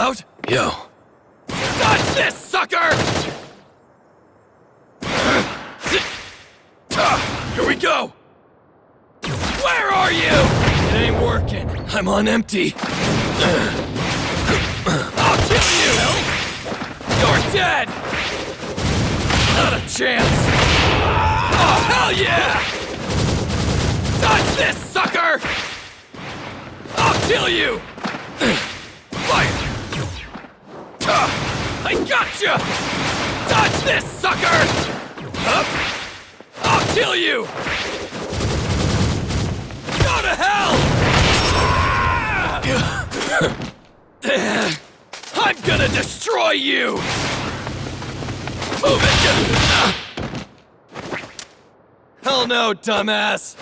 out? Yo. Dodge this, sucker! Here we go! Where are you? It ain't working. I'm on empty. I'll kill you! You're dead! Not a chance! Oh, hell yeah! Dodge this, sucker! I'll kill you! Fire! I gotcha! Dodge this, sucker! I'll kill you! Go to hell! I'm gonna destroy you! Move it! Hell no, dumbass!